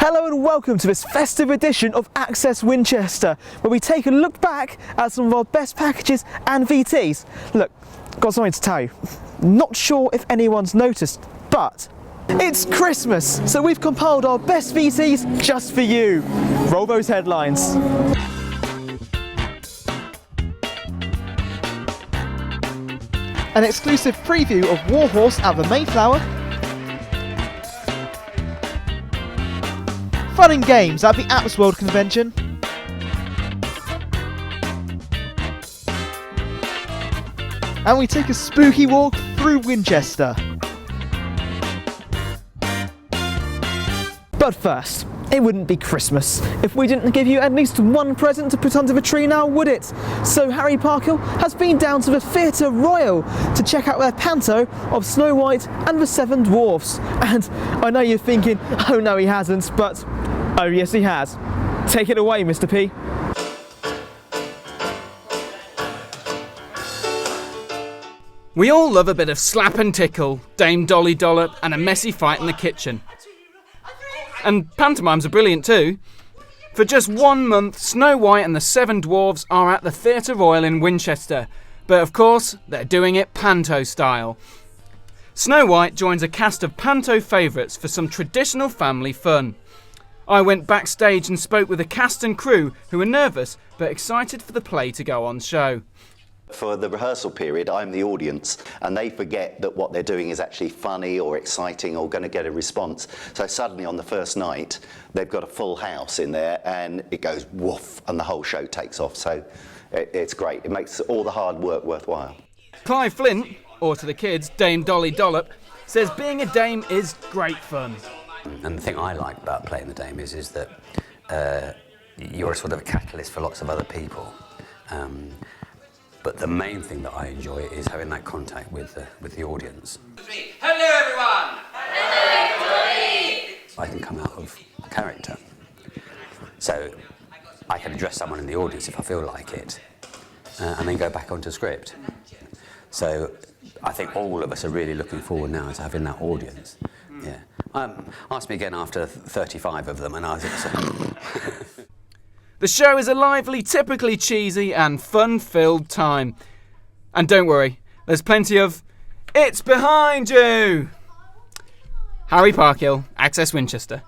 Hello and welcome to this festive edition of Access Winchester, where we take a look back at some of our best packages and VTs. Look, got something to tell you. Not sure if anyone's noticed, but it's Christmas, so we've compiled our best VTs just for you. Roll those headlines. An exclusive preview of Warhorse at the Mayflower. Fun and games at the Atlas World Convention. And we take a spooky walk through Winchester. But first, it wouldn't be Christmas if we didn't give you at least one present to put under the tree now, would it? So Harry Parkhill has been down to the Theatre Royal to check out their panto of Snow White and the Seven Dwarfs. And I know you're thinking, oh no he hasn't, but oh yes he has. Take it away, Mr. P. We all love a bit of slap and tickle, Dame Dolly Dollop and a messy fight in the kitchen. And pantomimes are brilliant too. For just 1 month, Snow White and the Seven Dwarfs are at the Theatre Royal in Winchester. But of course, they're doing it panto style. Snow White joins a cast of panto favourites for some traditional family fun. I went backstage and spoke with the cast and crew who were nervous but excited for the play to go on show. For the rehearsal period, I'm the audience, and they forget that what they're doing is actually funny or exciting or going to get a response. So suddenly on the first night, they've got a full house in there and it goes woof and the whole show takes off. So it's great. It makes all the hard work worthwhile. Clive Flint, or to the kids, Dame Dolly Dollop, says being a dame is great fun. And the thing I like about playing the dame is that you're a sort of a catalyst for lots of other people. But the main thing that I enjoy is having that contact with the audience. Hello everyone! Hello everybody! I can come out of character. So I can address someone in the audience if I feel like it, and then go back onto script. So I think all of us are really looking forward now to having that audience. Yeah. Ask me again after 35 of them and I was The show is a lively, typically cheesy and fun-filled time. And don't worry, there's plenty of "It's behind you!" Harry Parkhill, Access Winchester.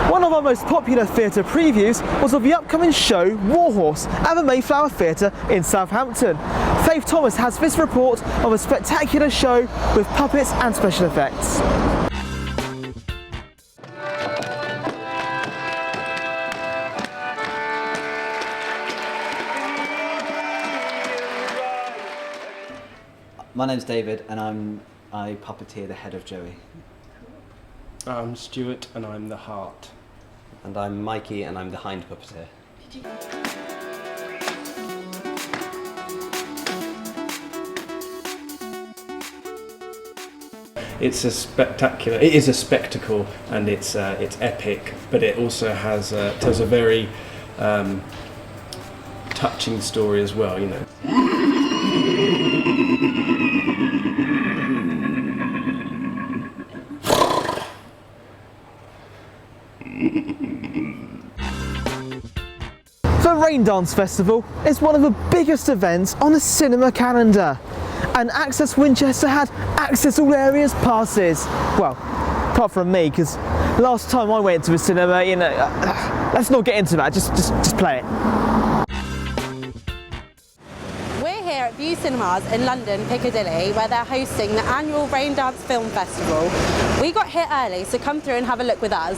One of our most popular theatre previews was of the upcoming show Warhorse at the Mayflower Theatre in Southampton. Faith Thomas has this report of a spectacular show with puppets and special effects. My name's David and I puppeteer the head of Joey. I'm Stuart and I'm the heart. And I'm Mikey and I'm the hind puppeteer. It is a spectacle and it's epic, but it also has tells a very touching story as well, you know. The Raindance Festival is one of the biggest events on the cinema calendar, and Access Winchester had access all areas passes. Well, apart from me, because last time I went to the cinema, you know, let's not get into that, just play it. We're here at View Cinemas in London, Piccadilly, where they're hosting the annual Raindance Film Festival. We got here early, so come through and have a look with us.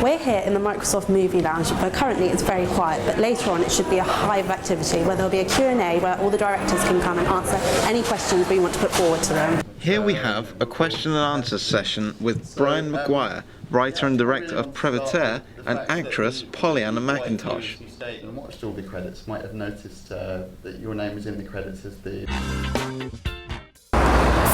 We're here in the Microsoft Movie Lounge, where currently it's very quiet, but later on it should be a hive of activity where there'll be a Q&A where all the directors can come and answer any questions we want to put forward to them. Here we have a question and answer session with Brian Maguire, writer and director of Predator, and actress Pollyanna McIntosh. And watched all the credits, might have noticed that your name was in the credits as the...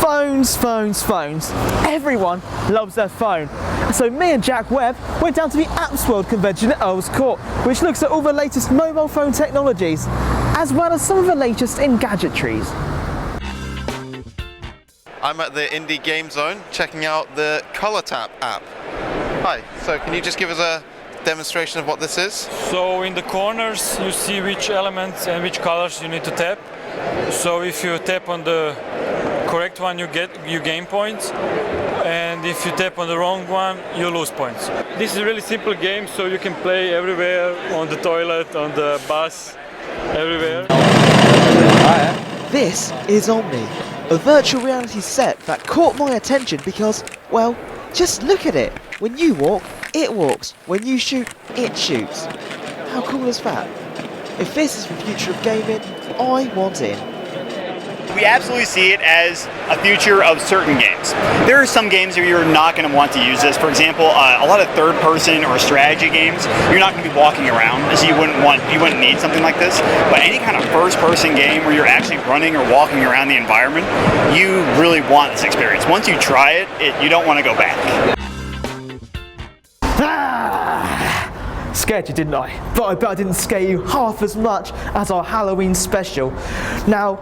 Phones. Everyone loves their phone. So me and Jack Webb went down to the Atlas World Convention at Earls Court, which looks at all the latest mobile phone technologies, as well as some of the latest in gadgetries. I'm at the Indie Game Zone checking out the Color Tap app. Hi, so can you just give us a demonstration of what this is? So in the corners you see which elements and which colors you need to tap. So if you tap on the correct one you gain points, and if you tap on the wrong one you lose points. This is a really simple game, so you can play everywhere, on the toilet, on the bus, everywhere. This is Omni, a virtual reality set that caught my attention because, well, just look at it. When you walk, it walks. When you shoot, it shoots. How cool is that? If this is the future of gaming, I want in. We absolutely see it as a future of certain games. There are some games where you're not going to want to use this. For example, a lot of third-person or strategy games, you're not going to be walking around, so you wouldn't need something like this. But any kind of first-person game where you're actually running or walking around the environment, you really want this experience. Once you try it, you don't want to go back. Scared you, didn't I? But I bet I didn't scare you half as much as our Halloween special. Now,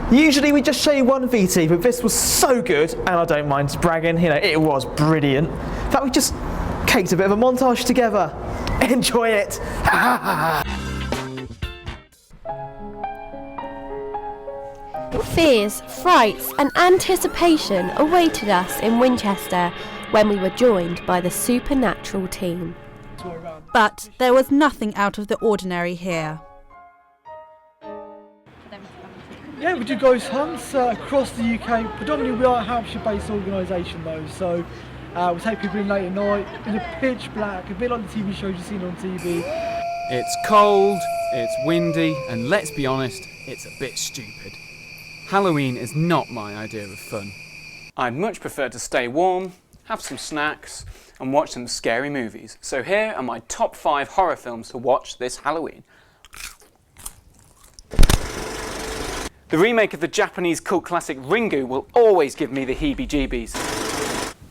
usually we just show you one VT, but this was so good, and I don't mind bragging, you know, it was brilliant, that we just caked a bit of a montage together. Enjoy it! Fears, frights and anticipation awaited us in Winchester when we were joined by the supernatural team. But there was nothing out of the ordinary here. Yeah, we do ghost hunts across the UK. Predominantly we are a Hampshire-based organisation though, so we take people in late at night, in a pitch black, a bit like the TV shows you've seen on TV. It's cold, it's windy, and let's be honest, it's a bit stupid. Halloween is not my idea of fun. I'd much prefer to stay warm, have some snacks, and watch some scary movies. So here are my top 5 horror films to watch this Halloween. The remake of the Japanese cult classic Ringu will always give me the heebie-jeebies.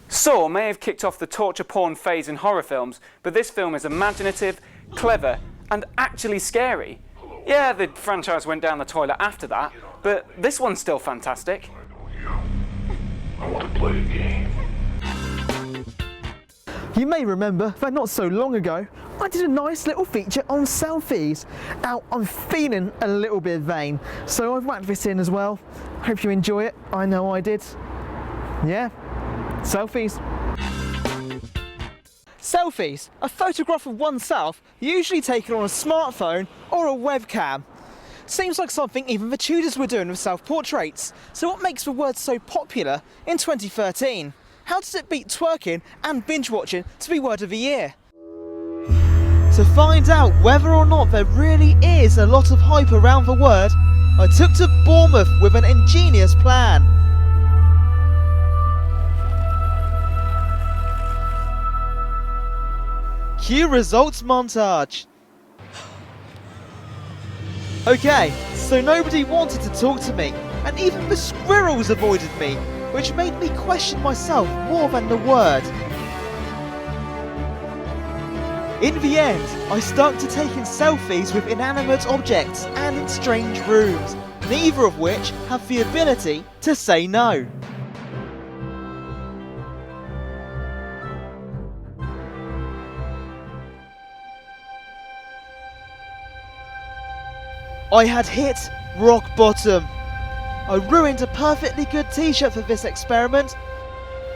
Saw may have kicked off the torture porn phase in horror films, but this film is imaginative, clever, and actually scary. Yeah, the franchise went down the toilet after that, but this one's still fantastic. I want to play a game. You may remember that not so long ago, I did a nice little feature on selfies. Now, I'm feeling a little bit vain, so I've whacked this in as well. Hope you enjoy it. I know I did. Yeah, selfies. Selfies, a photograph of oneself, usually taken on a smartphone or a webcam. Seems like something even the Tudors were doing with self-portraits. So what makes the word so popular in 2013? How does it beat twerking and binge-watching to be word of the year? To find out whether or not there really is a lot of hype around the word, I took to Bournemouth with an ingenious plan. Cue results montage. Okay, so nobody wanted to talk to me, and even the squirrels avoided me, which made me question myself more than the word. In the end, I stuck to taking selfies with inanimate objects and in strange rooms, neither of which have the ability to say no. I had hit rock bottom. I ruined a perfectly good t-shirt for this experiment,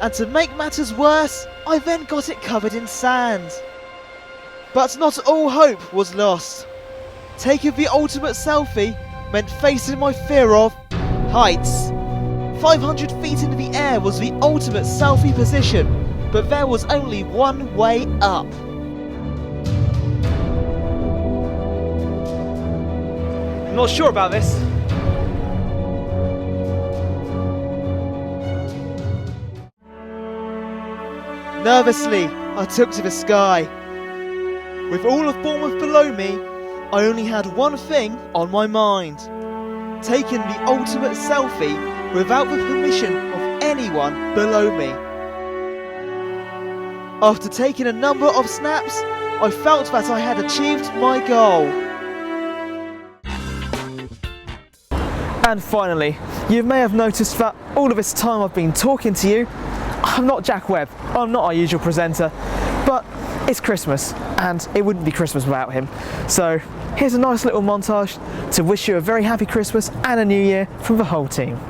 and to make matters worse, I then got it covered in sand. But not all hope was lost. Taking the ultimate selfie meant facing my fear of heights. 500 feet into the air was the ultimate selfie position, but there was only one way up. I'm not sure about this. Nervously, I took to the sky. With all of Bournemouth below me, I only had one thing on my mind. Taking the ultimate selfie without the permission of anyone below me. After taking a number of snaps, I felt that I had achieved my goal. And finally, you may have noticed that all of this time I've been talking to you, I'm not Jack Webb, I'm not our usual presenter, but it's Christmas and it wouldn't be Christmas without him. So here's a nice little montage to wish you a very happy Christmas and a new year from the whole team.